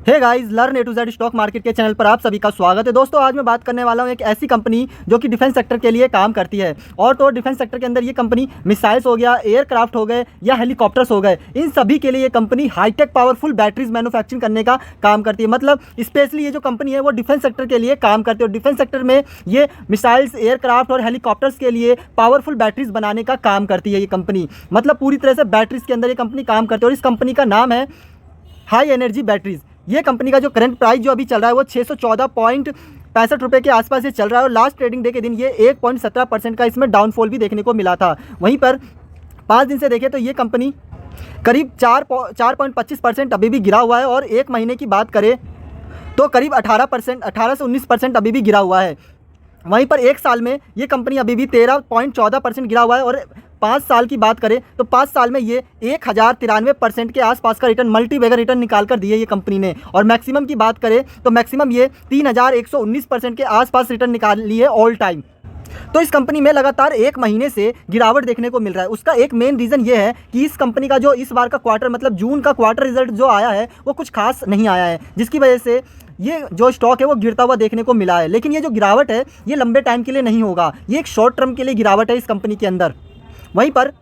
Hey guys, learn A to Z stock market के channel पर आप सभी का स्वागत है। दोस्तों, आज मैं बात करने वाला हूं एक ऐसी कंपनी जो कि डिफेंस सेक्टर के लिए काम करती है। और तो डिफेंस सेक्टर के अंदर ये कंपनी मिसाइल्स हो गया, एयरक्राफ्ट हो गए या हेलीकॉप्टर्स हो गए, इन सभी के लिए ये company high tech powerful batteries manufacturing करने का काम करती है। मतलब स्पेशली ये जो कंपनी है वो डिफेंस सेक्टर के लिए काम करती है। और डिफेंस सेक्टर में ये मिसाइल्स, एयरक्राफ्ट और हेलीकॉप्टर्स के लिए पावरफुल बैटरीज बनाने का काम करती है ये कंपनी। मतलब पूरी तरह से बैटरीज के अंदर ये कंपनी काम करती है। और इस कंपनी का नाम है हाई एनर्जी बैटरीज। ये कंपनी का जो करंट प्राइस जो अभी चल रहा है वो 614.65 रुपये के आसपास ये चल रहा है। और लास्ट ट्रेडिंग डे के दिन ये 1.17% का इसमें डाउनफॉल भी देखने को मिला था। वहीं पर 5 दिन से देखें तो ये कंपनी करीब 4.25% अभी भी गिरा हुआ है। और एक महीने की बात करें तो करीब 18 से 19% अभी भी गिरा हुआ है। वहीं पर एक साल में ये कंपनी अभी भी 13.14% गिरा हुआ है। और 5 साल की बात करें तो 5 साल में ये 1093% के आसपास का रिटर्न, मल्टी बैगर रिटर्न निकाल कर दिए ये कंपनी ने। और मैक्सिमम की बात करें तो मैक्सिमम ये 3119% के आसपास रिटर्न निकाल लिए ऑल टाइम। तो इस कंपनी में लगातार एक महीने से गिरावट देखने को मिल रहा है। उसका एक मेन रीज़न ये है कि इस कंपनी का जो इस बार का क्वार्टर, मतलब जून का क्वार्टर रिजल्ट जो आया है वो कुछ खास नहीं आया है, जिसकी वजह से ये जो स्टॉक है वो गिरता हुआ देखने को मिला है। लेकिन ये जो गिरावट है ये लंबे टाइम के लिए नहीं होगा, ये एक शॉर्ट टर्म के लिए गिरावट है इस कंपनी के अंदर। वहीं पर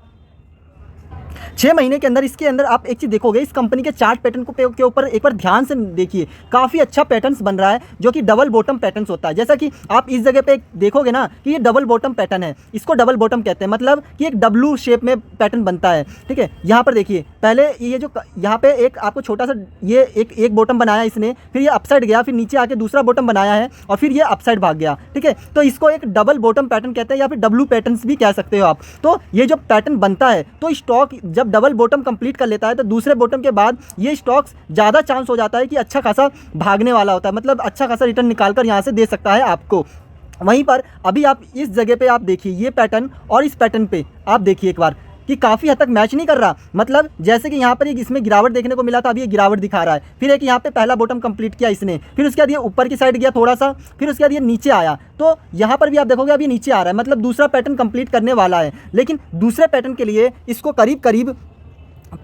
6 महीने के अंदर इसके अंदर आप एक चीज़ देखोगे, इस कंपनी के चार्ट पैटर्न को के ऊपर एक बार ध्यान से देखिए, काफ़ी अच्छा पैटर्न्स बन रहा है जो कि डबल बॉटम पैटर्न्स होता है। जैसा कि आप इस जगह पे देखोगे ना कि ये डबल बॉटम पैटर्न है, इसको डबल बॉटम कहते हैं। मतलब कि एक डब्लू शेप में पैटर्न बनता है। ठीक है, यहाँ पर देखिए, पहले ये जो यहाँ पे एक आपको छोटा सा ये एक बॉटम बनाया इसने, फिर ये अपसाइड गया, फिर नीचे आके दूसरा बॉटम बनाया है और फिर ये अपसाइड भाग गया। ठीक है, तो इसको एक डबल बॉटम पैटर्न कहते हैं या फिर डब्लू पैटर्न्स भी कह सकते हो आप। तो ये जो पैटर्न बनता है तो स्टॉक जब डबल बॉटम कंप्लीट कर लेता है तो दूसरे बॉटम के बाद ये स्टॉक्स ज़्यादा चांस हो जाता है कि अच्छा खासा भागने वाला होता है, मतलब अच्छा खासा रिटर्न निकाल कर यहाँ से दे सकता है आपको। वहीं पर अभी आप इस जगह पे आप देखिए, ये पैटर्न और इस पैटर्न पे आप देखिए एक बार कि काफ़ी हद तक मैच नहीं कर रहा। मतलब जैसे कि यहाँ पर एक इसमें गिरावट देखने को मिला था, अभी ये गिरावट दिखा रहा है। फिर एक यहाँ पे पहला बॉटम कंप्लीट किया इसने, फिर उसके बाद ये ऊपर की साइड गया थोड़ा सा, फिर उसके बाद ये नीचे आया। तो यहाँ पर भी आप देखोगे अभी नीचे आ रहा है, मतलब दूसरा पैटर्न कंप्लीट करने वाला है। लेकिन दूसरे पैटर्न के लिए इसको करीब करीब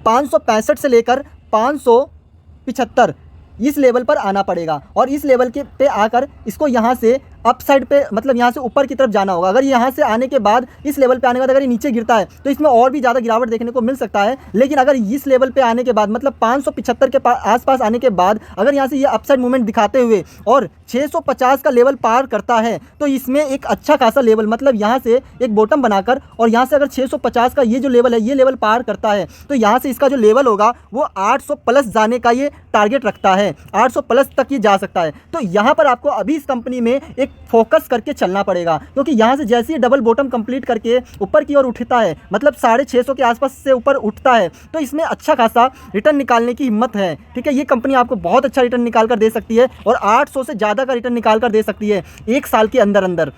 565 से लेकर 575 इस लेवल पर आना पड़ेगा। और इस लेवल के पे आकर इसको यहाँ से अप साइड पे, मतलब यहाँ से ऊपर की तरफ जाना होगा। अगर यहाँ से आने के बाद, इस लेवल पे आने के बाद अगर ये नीचे गिरता है तो इसमें और भी ज़्यादा गिरावट देखने को मिल सकता है। लेकिन अगर इस लेवल पे आने के बाद, मतलब 575 के आसपास आने के बाद अगर यहाँ से ये अपसाइड मूवमेंट दिखाते हुए और 650 का लेवल पार करता है तो इसमें एक अच्छा खासा लेवल, मतलब यहाँ से एक बॉटम बनाकर और यहाँ से अगर 650 का ये जो लेवल है ये लेवल पार करता है तो यहाँ से इसका जो लेवल होगा वो 800 प्लस जाने का ये टारगेट रखता है। 800 प्लस तक ये जा सकता है। तो यहाँ पर आपको अभी इस कंपनी में एक फोकस करके चलना पड़ेगा, क्योंकि यहाँ से जैसे ही डबल बॉटम कंप्लीट करके ऊपर की ओर उठता है, मतलब 650 के आसपास से ऊपर उठता है तो इसमें अच्छा खासा रिटर्न निकालने की हिम्मत है। ठीक है, ये कंपनी आपको बहुत अच्छा रिटर्न निकाल कर दे सकती है और 800 से ज़्यादा का रिटर्न निकाल कर दे सकती है एक साल के अंदर अंदर।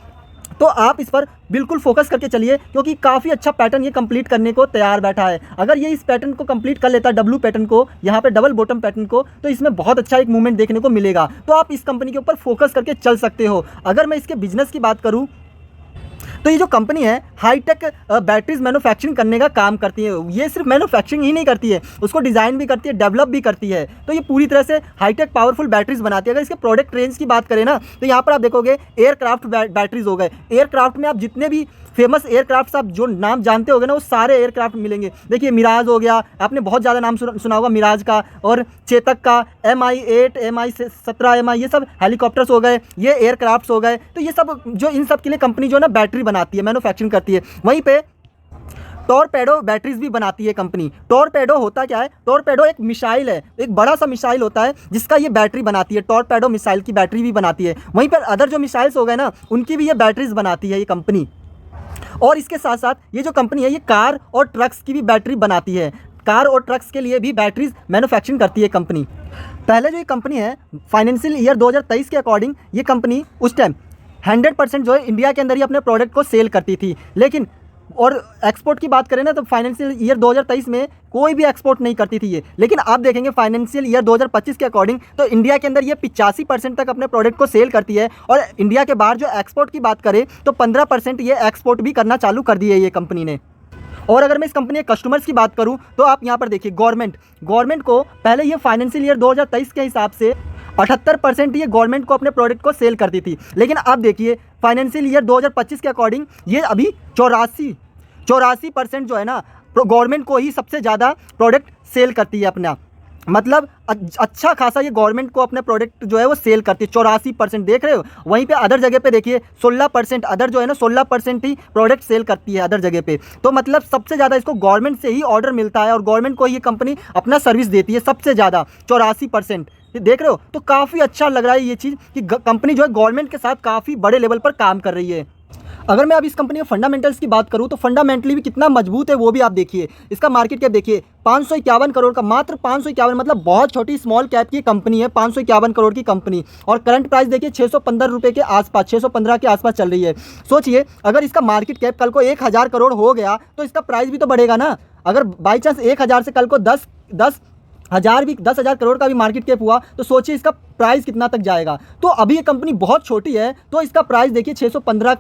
तो आप इस पर बिल्कुल फोकस करके चलिए, क्योंकि काफ़ी अच्छा पैटर्न ये कंप्लीट करने को तैयार बैठा है। अगर ये इस पैटर्न को कंप्लीट कर लेता है, डब्लू पैटर्न को, यहाँ पे डबल बॉटम पैटर्न को, तो इसमें बहुत अच्छा एक मूवमेंट देखने को मिलेगा। तो आप इस कंपनी के ऊपर फोकस करके चल सकते हो। अगर मैं इसके बिजनेस की बात करूँ तो ये जो कंपनी है हाईटेक बैटरीज मैन्युफैक्चरिंग करने का काम करती है। ये सिर्फ मैन्युफैक्चरिंग ही नहीं करती है, उसको डिज़ाइन भी करती है, डेवलप भी करती है। तो ये पूरी तरह से हाईटेक पावरफुल बैटरीज बनाती है। अगर इसके प्रोडक्ट रेंज की बात करें ना तो यहाँ पर आप देखोगे एयरक्राफ्ट बैटरीज हो गए। एयरक्राफ्ट में आप जितने भी फेमस एयरक्राफ्ट आप जो नाम जानते होगे ना वो सारे एयरक्राफ्ट मिलेंगे। देखिए, मिराज हो गया, आपने बहुत ज़्यादा नाम सुना होगा मिराज का, और चेतक का, MI8, MI17, MI, ये सब हेलीकॉप्टर्स हो गए, ये एयरक्राफ्ट्स हो गए। तो ये सब जो, इन सब के लिए कंपनी जो है ना बैटरी बनाती है, मैन्युफैक्चरिंग करती है। वहीं पे टॉरपेडो बैटरीज भी बनाती है कंपनी। टॉरपेडो होता क्या है? टॉरपेडो एक मिसाइल है, एक बड़ा सा मिसाइल होता है जिसका ये बैटरी बनाती है। टॉरपेडो मिसाइल की बैटरी भी बनाती है। वहीं पर अदर जो मिसाइल्स हो गए ना उनकी भी ये बैटरीज बनाती है ये कंपनी। और इसके साथ साथ ये जो कंपनी है ये कार और ट्रक्स की भी बैटरी बनाती है। कार और ट्रक्स के लिए भी बैटरीज मैन्युफैक्चरिंग करती है कंपनी। पहले जो ये कंपनी है फाइनेंशियल ईयर 2023 के अकॉर्डिंग ये कंपनी उस टाइम 100% जो है इंडिया के अंदर ही अपने प्रोडक्ट को सेल करती थी। लेकिन और एक्सपोर्ट की बात करें ना तो फाइनेंशियल ईयर 2023 में कोई भी एक्सपोर्ट नहीं करती थी ये। लेकिन आप देखेंगे फाइनेंशियल ईयर 2025 के अकॉर्डिंग तो इंडिया के अंदर ये 85% तक अपने प्रोडक्ट को सेल करती है। और इंडिया के बाहर जो एक्सपोर्ट की बात करें तो 15% ये एक्सपोर्ट भी करना चालू कर दी है ये कंपनी ने। और अगर मैं इस कंपनी के कस्टमर्स की बात करूं तो आप यहां पर देखिए गवर्नमेंट को पहले ये फाइनेंशियल ईयर 2023 के हिसाब से 78% ये गवर्नमेंट को अपने प्रोडक्ट को सेल करती थी, लेकिन अब देखिए फाइनेंशियल ईयर 2025 के अकॉर्डिंग ये अभी 84% जो है ना गवर्नमेंट को ही सबसे ज़्यादा प्रोडक्ट सेल करती है अपना। मतलब अच्छा खासा ये गवर्नमेंट को अपने प्रोडक्ट जो है वो सेल करती है, 84% देख रहे हो। वहीं पे अदर जगह पे देखिए 16%, अदर जो है ना 16% ही प्रोडक्ट सेल करती है अदर जगह पे। तो मतलब सबसे ज़्यादा इसको गवर्नमेंट से ही ऑर्डर मिलता है और गवर्नमेंट को ये कंपनी अपना सर्विस देती है सबसे ज़्यादा, 84%। देख रहे हो, तो काफ़ी अच्छा लग रहा है ये चीज़ कि कंपनी जो है गवर्नमेंट के साथ काफ़ी बड़े लेवल पर काम कर रही है। अगर मैं अब इस कंपनी के फंडामेंटल्स की बात करूं तो फंडामेंटली भी कितना मजबूत है वो भी आप देखिए। इसका मार्केट कैप देखिए 551 करोड़ का, मात्र 551, मतलब बहुत छोटी स्मॉल कैप की कंपनी है, 551 करोड़ की कंपनी। और करंट प्राइस देखिए 615 रुपये के आसपास, 615 के आसपास चल रही है। सोचिए अगर इसका मार्केट कैप कल को 1000 करोड़ हो गया तो इसका प्राइस भी तो बढ़ेगा ना। अगर बाई चांस 1000 से कल को 10,000 करोड़ का भी मार्केट कैप हुआ तो सोचिए इसका प्राइस कितना तक जाएगा। तो अभी ये कंपनी बहुत छोटी है तो इसका प्राइस देखिए 615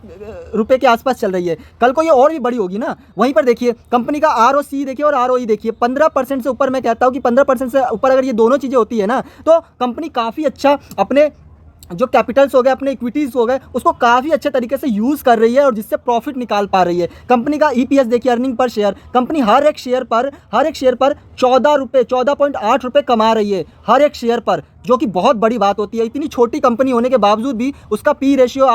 रुपये के आसपास चल रही है, कल को ये और भी बड़ी होगी ना। वहीं पर देखिए कंपनी का ROC देखिए और ROE देखिए 15% से ऊपर। मैं कहता हूँ कि 15% से ऊपर अगर ये दोनों चीज़ें होती है ना तो कंपनी काफ़ी अच्छा अपने जो कैपिटल्स हो गए, अपने इक्विटीज़ हो गए, उसको काफ़ी अच्छे तरीके से यूज़ कर रही है और जिससे प्रॉफिट निकाल पा रही है। कंपनी का EPS देखिए, अर्निंग पर शेयर, कंपनी हर एक शेयर पर 14.8 रुपये कमा रही है हर एक शेयर पर, जो कि बहुत बड़ी बात होती है। इतनी छोटी कंपनी होने के बावजूद भी उसका P रेशियो,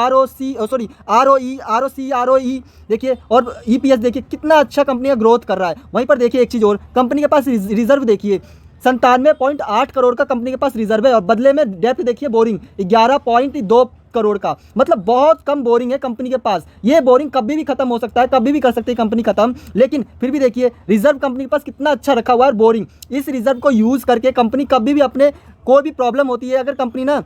ROE देखिए और EPS देखिए कितना अच्छा कंपनी का ग्रोथ कर रहा है। वहीं पर देखिए एक चीज़ और, कंपनी के पास रिजर्व देखिए 97.8 करोड़ का कंपनी के पास रिजर्व है और बदले में डेप्थ देखिए बोरिंग 11.2 करोड़ का, मतलब बहुत कम बोरिंग है कंपनी के पास। ये बोरिंग कभी भी खत्म हो सकता है, कभी भी कर सकती है कंपनी खत्म, लेकिन फिर भी देखिए रिजर्व कंपनी के पास कितना अच्छा रखा हुआ है बोरिंग। इस रिजर्व को यूज़ करके कंपनी कभी भी अपने कोई भी प्रॉब्लम होती है, अगर कंपनी ना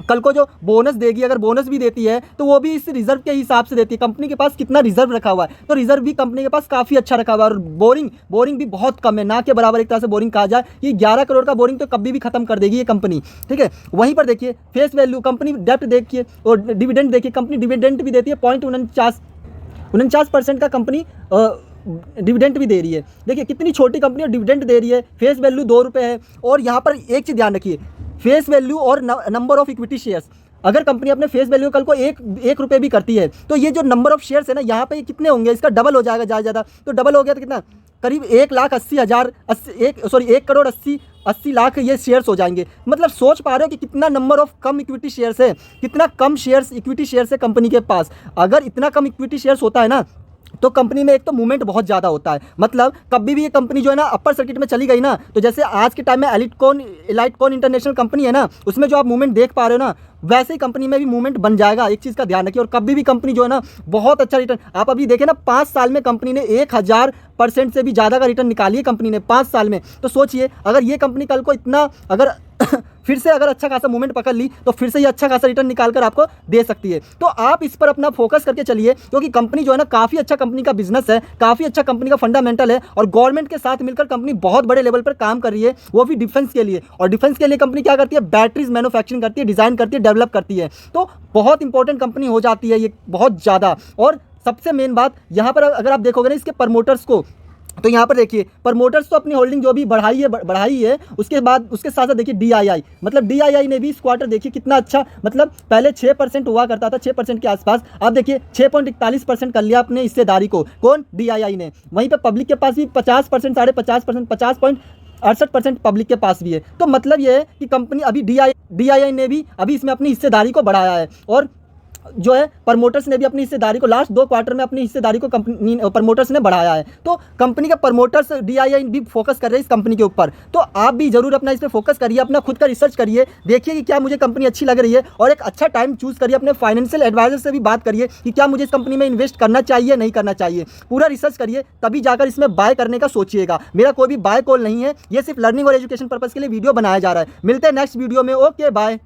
कल को जो बोनस देगी, अगर बोनस भी देती है तो वो भी इस रिजर्व के हिसाब से देती है। कंपनी के पास कितना रिजर्व रखा हुआ है, तो रिजर्व भी कंपनी के पास काफ़ी अच्छा रखा हुआ है और बोरिंग भी बहुत कम है, ना के बराबर एक तरह से बोरिंग कहा जाए। ये 11 करोड़ का बोरिंग तो कभी भी खत्म कर देगी ये कंपनी, ठीक है। वहीं पर देखिए फेस वैल्यू, कंपनी डेप्ट देखिए और डिविडेंड देखिए, कंपनी डिविडेंड भी देती है 0.49% का कंपनी डिविडेंड भी दे रही है। देखिए कितनी छोटी कंपनी और डिविडेंड दे रही है। फेस वैल्यू 2 रुपये है। और यहाँ पर एक चीज़ ध्यान रखिए, फेस वैल्यू और नंबर ऑफ इक्विटी शेयर्स, अगर कंपनी अपने फेस वैल्यू कल को एक रुपये भी करती है तो ये जो नंबर ऑफ शेयर्स है ना यहाँ पे कितने होंगे, इसका डबल हो जाएगा ज़्यादा। तो डबल हो गया तो कितना, करीब 1,80,000 लाख ये शेयर्स हो जाएंगे। मतलब सोच पा रहे हो कि कितना number of come equity shares है, कितना कम इक्विटी शेयर्स है कंपनी के पास। अगर इतना कम इक्विटी शेयर्स होता है ना तो कंपनी में एक तो मूवमेंट बहुत ज़्यादा होता है, मतलब कभी भी ये कंपनी जो है ना अपर सर्किट में चली गई ना, तो जैसे आज के टाइम में एलाइटकॉन इंटरनेशनल कंपनी है ना, उसमें जो आप मूवमेंट देख पा रहे हो ना, वैसे ही कंपनी में भी मूवमेंट बन जाएगा। एक चीज़ का ध्यान रखिए। और कभी भी कंपनी जो है ना बहुत अच्छा रिटर्न, आप अभी देखें ना 5 साल में कंपनी ने 1000% से भी ज़्यादा का रिटर्न निकाली है कंपनी ने 5 साल में। तो सोचिए अगर ये कंपनी कल को इतना अगर फिर से अगर अच्छा खासा मूवमेंट पकड़ ली तो फिर से ये अच्छा खासा रिटर्न निकाल कर आपको दे सकती है। तो आप इस पर अपना फोकस करके चलिए, क्योंकि कंपनी जो है ना काफ़ी अच्छा कंपनी का बिजनेस है, काफ़ी अच्छा कंपनी का फंडामेंटल है और गवर्नमेंट के साथ मिलकर कंपनी बहुत बड़े लेवल पर काम कर रही है, वो भी डिफेंस के लिए। और डिफेंस के लिए कंपनी क्या करती है, बैटरीज मैन्युफैक्चरिंग करती है, डिज़ाइन करती है, डेवलप करती है। तो बहुत इंपॉर्टेंट कंपनी हो जाती है ये, बहुत ज़्यादा। और सबसे मेन बात यहाँ पर अगर आप देखोगे ना इसके प्रमोटर्स को, तो यहाँ पर देखिए प्रमोटर्स तो अपनी होल्डिंग जो भी बढ़ाई है, उसके बाद उसके साथ साथ देखिए DII, मतलब DII ने भी इस क्वार्टर देखिए कितना अच्छा, मतलब पहले 6% हुआ करता था, 6% के आसपास, आप देखिए 6.41% कर लिया अपने हिस्सेदारी को, कौन, DII ने। वहीं पर पब्लिक के पास भी 50%, 50.5%, 50.68% पब्लिक के पास भी है। तो मतलब ये है कि कंपनी अभी DII ने भी अभी इसमें अपनी हिस्सेदारी को बढ़ाया है और जो है प्रमोटर्स ने भी अपनी हिस्सेदारी को लास्ट 2 क्वार्टर में अपनी हिस्सेदारी को कंपनी प्रमोटर्स ने बढ़ाया है। तो कंपनी के प्रमोटर्स DII भी फोकस कर रहे हैं इस कंपनी के ऊपर। तो आप भी जरूर अपना इस पर फोकस करिए, अपना खुद का रिसर्च करिए, देखिए कि क्या मुझे कंपनी अच्छी लग रही है और एक अच्छा टाइम चूज़ करिए। अपने फाइनेंशियल एडवाइजर से भी बात करिए कि क्या मुझे इस कंपनी में इन्वेस्ट करना चाहिए नहीं करना चाहिए, पूरा रिसर्च करिए, तभी जाकर इसमें बाय करने का सोचिएगा। मेरा कोई भी बाय कॉल नहीं है, ये सिर्फ लर्निंग और एजुकेशन पर्पज़ के लिए वीडियो बनाया जा रहा है। मिलते हैं नेक्स्ट वीडियो में, ओके बाय।